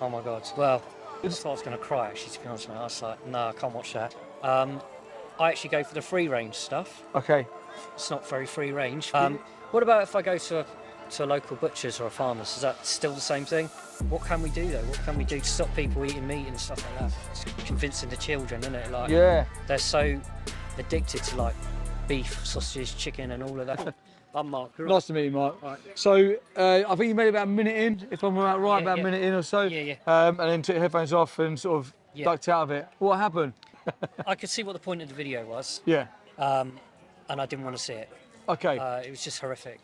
Oh my God. Well, I thought I was going to cry actually, to be honest with you. I was like, no, I can't watch that. I actually go for the free range stuff. Okay. It's not very free range. What about if I go to a local butcher's or a farmer's? Is that still the same thing? What can we do though? What can we do to stop people eating meat and stuff like that? It's convincing the children, isn't it? Like, Yeah. they're so addicted to like beef, sausage, chicken, and all of that. I'm Mark. Nice to meet you, Mark. Right. So I think you made about a minute in, if I'm right, Yeah, about yeah. a minute in or so. Yeah. And then took your headphones off and sort of Yeah. ducked out of it. What happened? I could see what the point of the video was, Yeah. and I didn't want to see it. Okay. It was just horrific.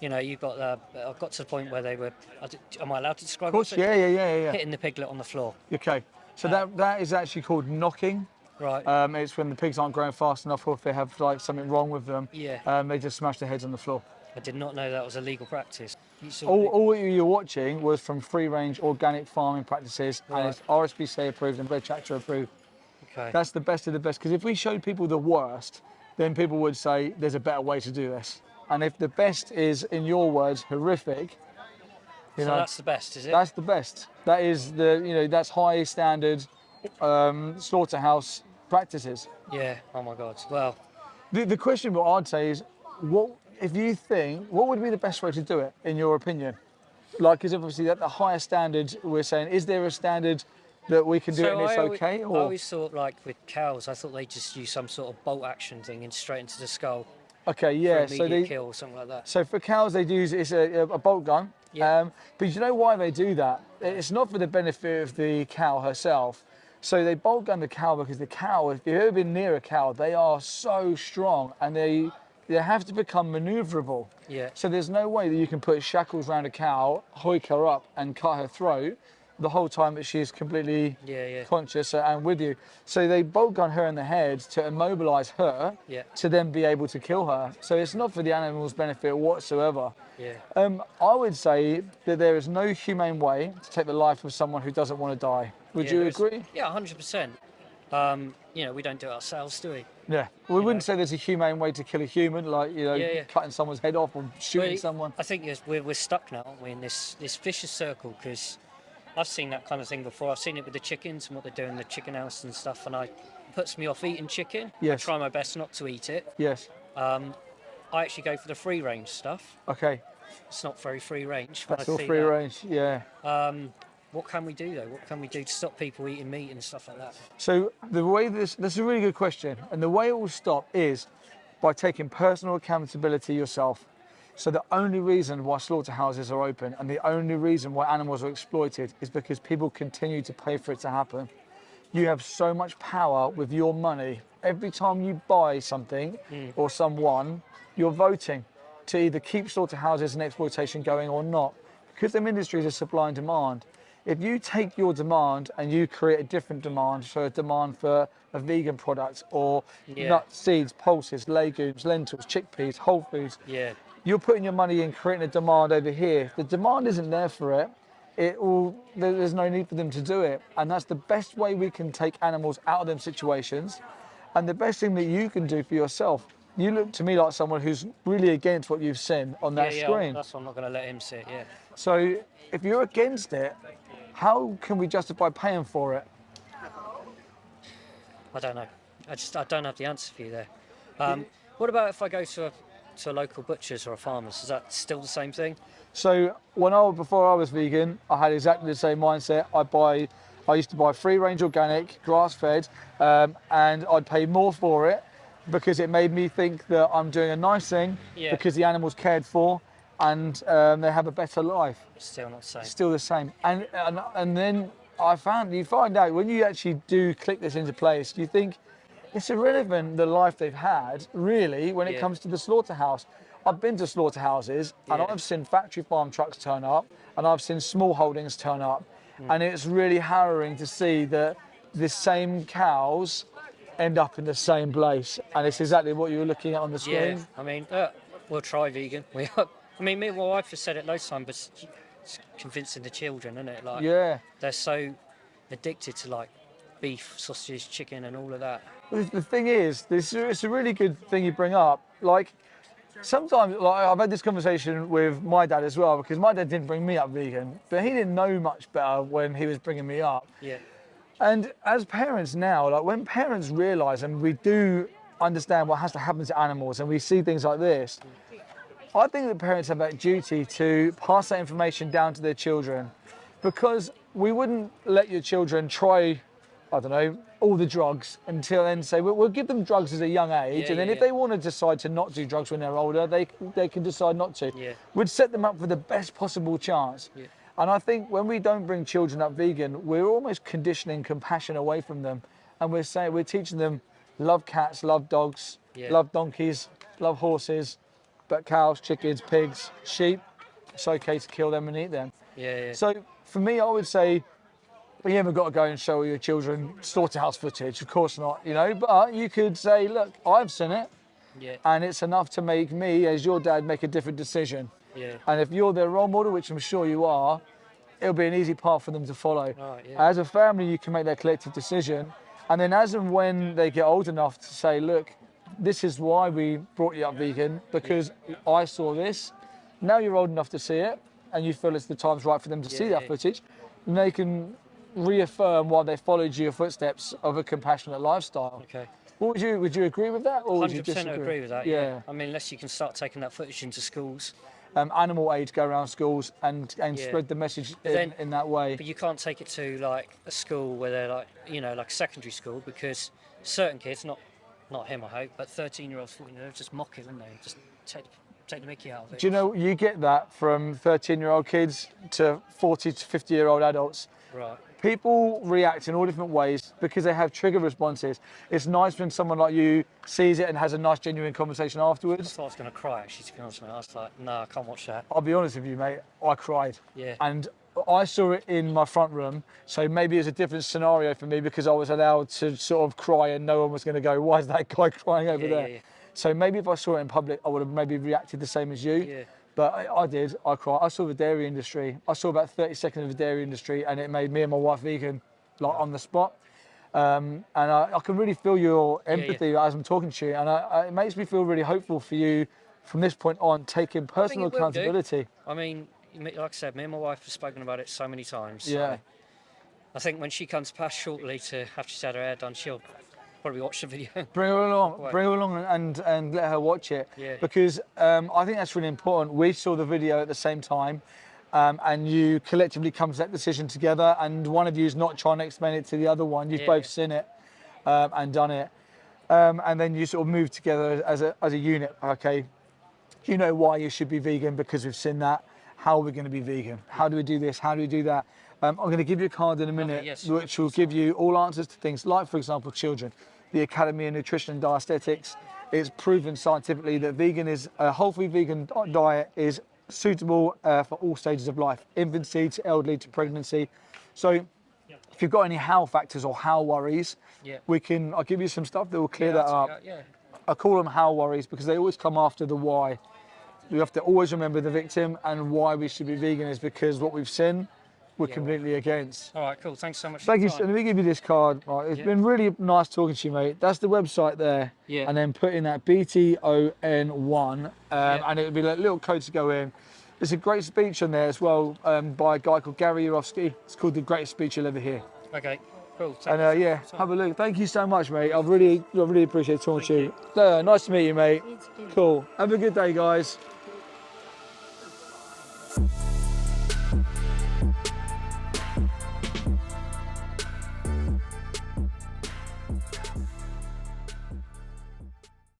You know, you've got. I got to the point where they were. Am I allowed to describe? Of course. Yeah. Hitting the piglet on the floor. Okay. So that is actually called knocking. Right. It's when the pigs aren't growing fast enough, or if they have like something wrong with them. Yeah. They just smash their heads on the floor. I did not know that was a legal practice. All you're watching was from free-range organic farming practices, Right. and it's RSPCA approved and Red Tractor approved. Okay. That's the best of the best, because if we showed people the worst, then people would say there's a better way to do this. And if the best is, in your words, horrific, So that's the best, is it? that's the best. That is that's high standard slaughterhouse practices. Yeah. Oh my God. Well, The question, what I'd say is, what would be the best way to do it, in your opinion? Like, because obviously at the higher standard, we're saying, is there a standard that we can do it and it's okay? I always thought, like with cows, I thought they just use some sort of bolt action thing and straight into the skull. Okay, yeah. For immediate kill or something like that. So for cows, they use a bolt gun. Yeah. But you know why they do that? It's not for the benefit of the cow herself. So they bolt gun the cow because the cow, if you've ever been near a cow, they are so strong and they have to become maneuverable. Yeah. So there's no way that you can put shackles around a cow, hoik her up and cut her throat the whole time that she's completely conscious and with you. So they bolt gun her in the head to immobilize her to then be able to kill her. So it's not for the animal's benefit whatsoever. Yeah. I would say that there is no humane way to take the life of someone who doesn't want to die. Would you agree? Yeah, 100%. We don't do it ourselves, do we? Yeah. We wouldn't say there's a humane way to kill a human, like, cutting someone's head off or shooting someone. I think we're stuck now, aren't we, in this vicious circle, because I've seen that kind of thing before. I've seen it with the chickens and what they do in the chicken house and stuff, and it puts me off eating chicken. Yes. I try my best not to eat it. Yes. I actually go for the free range stuff. Okay. It's not very free range. That's all free range, yeah. What can we do though? What can we do to stop people eating meat and stuff like that? So the way that's a really good question, and the way it will stop is by taking personal accountability yourself. So the only reason why slaughterhouses are open and the only reason why animals are exploited is because people continue to pay for it to happen. You have so much power with your money. Every time you buy something or someone, you're voting to either keep slaughterhouses and exploitation going or not. Because them industries are supply and demand. If you take your demand and you create a different demand, so a demand for a vegan product or nuts, seeds, pulses, legumes, lentils, chickpeas, whole foods, you're putting your money in creating a demand over here. If the demand isn't there for it, there's no need for them to do it. And that's the best way we can take animals out of them situations. And the best thing that you can do for yourself, you look to me like someone who's really against what you've seen on that screen. That's why I'm not going to let him see it, yeah. So if you're against it, how can we justify paying for it? I don't know. I don't have the answer for you there. What about if I go to a local butcher's or a farmer's? Is that still the same thing? So before I was vegan, I had exactly the same mindset. I used to buy free range organic, grass fed, and I'd pay more for it because it made me think that I'm doing a nice thing because the animal's cared for and they have a better life. Still not the same. Still the same. And then you find out when you actually do click this into place, you think it's irrelevant the life they've had, really, when it comes to the slaughterhouse. I've been to slaughterhouses and I've seen factory farm trucks turn up and I've seen small holdings turn up. And it's really harrowing to see that the same cows end up in the same place. And it's exactly what you were looking at on the screen. Yeah, I mean, we'll try vegan. Me and my wife has said it loads of times, but it's convincing the children, isn't it? Like, they're so addicted to like beef, sausage, chicken, and all of that. The thing is, it's a really good thing you bring up. Like, sometimes, like, I've had this conversation with my dad as well, because my dad didn't bring me up vegan, but he didn't know much better when he was bringing me up. Yeah. And as parents now, like when parents realise, and we do understand what has to happen to animals, and we see things like this, I think that parents have that duty to pass that information down to their children, because we wouldn't let your children try, I don't know, all the drugs until then say, we'll give them drugs at a young age, Yeah, and then yeah, if they want to decide to not do drugs when they're older, they can decide not to. Yeah. We'd set them up for the best possible chance. Yeah. And I think when we don't bring children up vegan, we're almost conditioning compassion away from them. And we're teaching them love cats, love dogs, Yeah. love donkeys, love horses, but cows, chickens, pigs, sheep, it's okay to kill them and eat them. Yeah. So for me, I would say, you haven't got to go and show your children slaughterhouse footage, of course not, you know, but you could say, look, I've seen it, Yeah. and it's enough to make me, as your dad, make a different decision. Yeah. And if you're their role model, which I'm sure you are, it'll be an easy path for them to follow. Right, yeah. As a family, you can make that collective decision. And then as and when they get old enough to say, look, this is why we brought you up vegan, because I saw this. Now you're old enough to see it, and you feel it's the time's right for them to see that footage, and they can reaffirm why they followed your footsteps of a compassionate lifestyle. Okay. What would you agree with that, or would you 100% disagree? agree with that. Yeah. I mean, unless you can start taking that footage into schools. Animal aid go around schools and Yeah. spread the message then- in that way. But you can't take it to like a school where they're like, you know, like a secondary school, because certain kids, not him, I hope, but 13-year-olds, 14-year-olds just mock it, wouldn't they? Just take the mickey out of it. Do you know, you get that from 13-year-old kids to 40 to 50-year-old adults. Right. People react in all different ways because they have trigger responses. It's nice when someone like you sees it and has a nice, genuine conversation I afterwards. thought I was going to cry, actually, to be honest with you. I was like, no, I can't watch that. I'll be honest with you, mate, I cried. Yeah. And I saw it in my front room, so maybe it's a different scenario for me because I was allowed to sort of cry and no one was going to go, why is that guy crying over there? Yeah. So maybe if I saw it in public, I would have maybe reacted the same as you. Yeah. But I did, I cried. I saw the dairy industry. I saw about 30 seconds of the dairy industry, and it made me and my wife vegan, like on the spot. And I can really feel your empathy as I'm talking to you, and it makes me feel really hopeful for you from this point on, taking personal it will do. accountability. I mean, like I said, me and my wife have spoken about it so many times. So Yeah. I think when she comes past shortly to have she's had her hair done, she'll probably watch the video. Bring her along, Right. bring her along and let her watch it. Yeah. Because I think that's really important. We saw the video at the same time, and you collectively come to that decision together, and one of you is not trying to explain it to the other one. You've both seen it and done it. And then you sort of move together as a unit. Okay, you know why you should be vegan because we've seen that. How are we going to be vegan? How do we do this? How do we do that? I'm going to give you a card in a minute, yes. which will give you all answers to things like, for example, children. The Academy of Nutrition and Dietetics, it's proven scientifically that a whole food vegan diet is suitable for all stages of life, infancy to elderly to pregnancy. So if you've got any how factors or how worries, I'll give you some stuff that will clear that up. I call them how worries because they always come after the why. We have to always remember the victim, and why we should be vegan is because what we've seen, we're completely against. All right, cool. Thanks so much. Thank you. For your Let me give you this card. Right, it's been really nice talking to you, mate. That's the website there. Yeah. And then put in that BTON1, and it'll be like a little code to go in. There's a great speech on there as well by a guy called Gary Yourofsky. It's called The Greatest Speech You'll Ever Hear. Okay, cool. And have a look. Thank you so much, mate. I really appreciate talking to you. Nice to meet you, mate. Cool. Have a good day, guys.